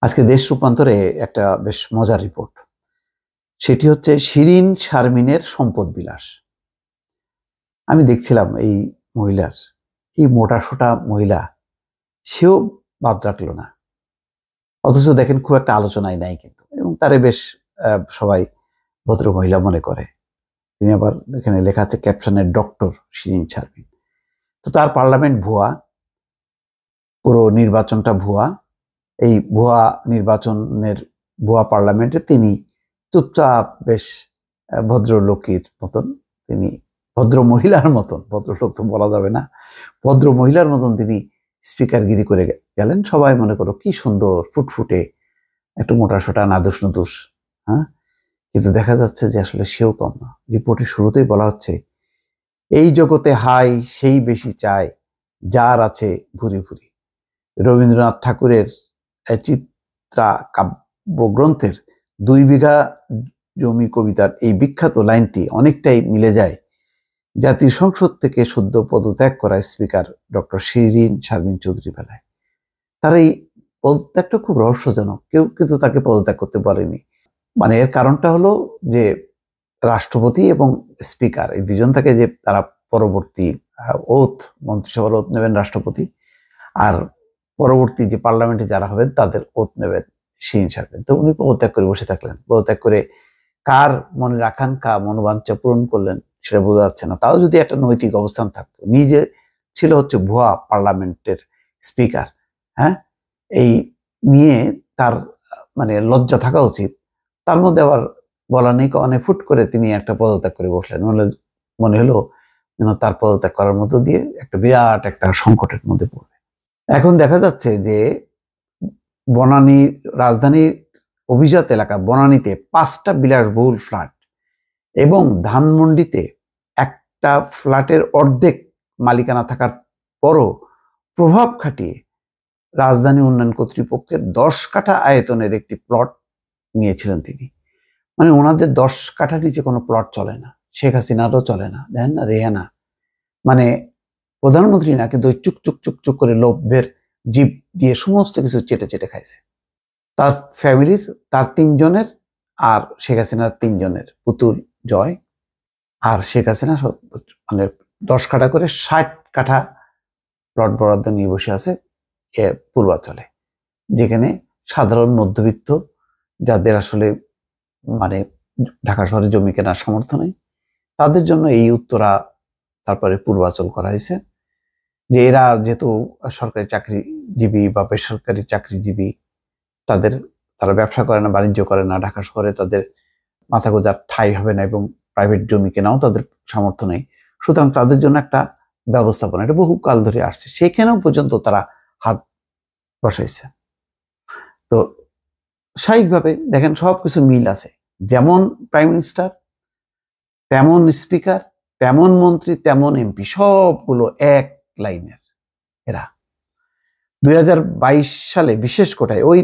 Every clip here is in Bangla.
আজকে দেশ রূপান্তরে একটা বেশ মজার রিপোর্ট। সেটি হচ্ছে শিরিন শারমিনের সম্পদ বিলাস। আমি দেখছিলাম এই মহিলার, এই মোটাসোটা মহিলা, সেও বাদ রাখলো না। অথচ দেখেন খুব একটা আলোচনায় নাই কিন্তু, এবং তারে বেশ সবাই ভদ্র মহিলা মনে করে। তিনি আবার এখানে লেখা আছে ক্যাপশনের ডক্টর শিরিন শারমিন। তো তার পার্লামেন্ট ভুয়া, পুরো নির্বাচনটা ভুয়া। এই ভুয়া নির্বাচনের ভুয়া পার্লামেন্টে তিনি চুপচাপ বেশ ভদ্রলোকের মতন, তিনি ভদ্র মহিলার মতন, ভদ্রলোক তো বলা যাবে না, ভদ্র মহিলার মতন তিনি স্পিকারগিরি করে গেলেন। সবাই মনে করো কি সুন্দর ফুটফুটে, একটু মোটাসোটা, নাদুস নুদুস। হ্যাঁ, কিন্তু দেখা যাচ্ছে যে আসলে সেও কম না। রিপোর্টের শুরুতেই বলা হচ্ছে, এই জগতে হাই সেই বেশি চায় যার আছে ভুরি ভুরি। রবীন্দ্রনাথ ঠাকুরের চিত্রা কাব্যগ্রন্থের 2 বিঘা জমি কবিতার এই বিখ্যাত লাইনটি অনেকটাই মিলে যায় জাতীয় সংসদ থেকে সদ্য পদত্যাগ করা স্পিকার ডক্টর শিরিন শারমিন চৌধুরী বেলায়। তার এই পদত্যাগটা খুব রহস্যজনক, কেউ কিন্তু তাকে পদত্যাগ করতে পারেনি। মানে এর কারণটা হলো যে রাষ্ট্রপতি এবং স্পিকার এই দুজন থাকে, যে তারা পরবর্তী ওথ, মন্ত্রিসভার ওথ নেবেন রাষ্ট্রপতি, আর পরবর্তী যে পার্লামেন্টে যারা হবেন তাদের ওথ নেবেন শিরিন শারমিন। তো উনি পদত্যাগ করে বসে থাকলেন। পদত্যাগ করে কার মনের আকাঙ্ক্ষা, মনোবাঞ্ছা পূরণ করলেন সেটা বোঝা যাচ্ছে না। তাও যদি একটা নৈতিক অবস্থান থাকতো, নিজে ছিল হচ্ছে ভুয়া পার্লামেন্টের স্পিকার, হ্যাঁ, এই নিয়ে তার মানে লজ্জা থাকা উচিত। তার মধ্যে আবার বলা নেই কনে ফুট করে তিনি একটা পদত্যাগ করে বসলেন। মনে হলো যেন তার পদত্যাগ করার মধ্য দিয়ে একটা বিরাট একটা সংকটের মধ্যে পড়বে। এখন দেখা যাচ্ছে যে বনানী, রাজধানীর অভিজাত এলাকা বনানীতে 5টা বিলাসবহুল ফ্ল্যাট এবং ধানমন্ডিতে একটা ফ্ল্যাটের অর্ধেক মালিকানা থাকার পরও প্রভাব খাটিয়ে রাজধানী উন্নয়ন কর্তৃপক্ষের 10 কাঠা আয়তনের একটি প্লট নিয়েছিলেন তিনি। মানে ওনাদের 10 কাঠার নিচে কোনো প্লট চলে না, শেখ হাসিনারও চলে না, দেখেন না, রেহানা মানে প্রধানমন্ত্রী না, কিন্তু ওই চুক চুক চুক চুক করে লোভের জীব দিয়ে সমস্ত কিছু চেটে চেটে খাইছে। তার ফ্যামিলির, তার 3 জনের, আর শেখ হাসিনার 3 জনের, পুতুল, জয় আর শেখ হাসিনা, মানে 10 কাঠা করে 60 কাঠা প্লট বরাদ্দ নিয়ে বসে আছে পূর্বাঞ্চলে, যেখানে সাধারণ মধ্যবিত্ত, যাদের আসলে মানে ঢাকা শহরে জমি কেনার সামর্থ্য নেই, তাদের জন্য এই উত্তরা তারপরে পূর্বাঞ্চল করা হয়েছে। যে এরা যেহেতু সরকারি চাকরিজীবী বা বেসরকারি চাকরিজীবী, তারা ব্যবসা করে না, বাণিজ্য করে না, ঢাকা শহরে তাদের মাথা গোঁজার ঠাঁই হবে না, এবং প্রাইভেট জমি কেনাও তাদের সামর্থ্য নেই। সুতরাং তাদের জন্য একটা ব্যবস্থাপনা, এটা বহুকাল ধরে আসছে, সেখানেও পর্যন্ত তারা হাত বসাইছে। তো স্বাভাবিকভাবে দেখেন সবকিছু মিল আছে, যেমন প্রাইম মিনিস্টার, তেমন স্পিকার, তেমন মন্ত্রী, তেমন এমপি, সবগুলো এক লাইনের। এরা 2022 সালে বিশেষ কোটায় ওই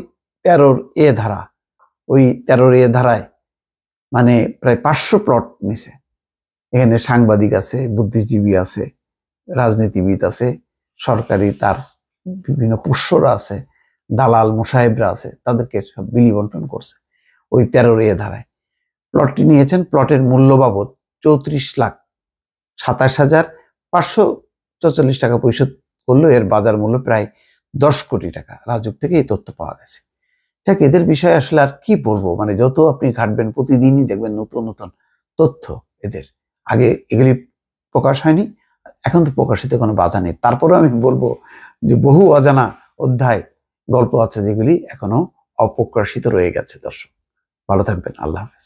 13 ধারা, ওই 13 ধারায় মানে প্রায় 500 প্লট নিছে। এখানে সাংবাদিক আছে, বুদ্ধিজীবী আছে, রাজনীতিবিদ আছে, সরকারি তার বিভিন্ন পোষ্যরা আছে, দালাল মোসাহেবরা আছে, তাদেরকে সব বিলি বন্টন করছে ওই 13 ধারায়। প্লটটি নিয়েছেন, প্লটের মূল্য বাবদ 34,27,544 টাকা পরিশোধ করলো। এর বাজার মূল্য প্রায় 10 কোটি টাকা। রাজুক থেকে এই তথ্য পাওয়া গেছে। দেখ, এদের বিষয়ে আসলে আর কি বলবো, মানে যত আপনি ঘাটবেন প্রতিদিনই দেখবেন নতুন নতুন তথ্য এদের। আগে এগুলি প্রকাশ হয়নি, এখন তো প্রকাশিত কোনো বাধা নেই। তারপরেও আমি বলবো যে বহু অজানা অধ্যায়, গল্প আছে যেগুলি এখনো অপ্রকাশিত রয়ে গেছে। দর্শক ভালো থাকবেন, আল্লাহ হাফেজ।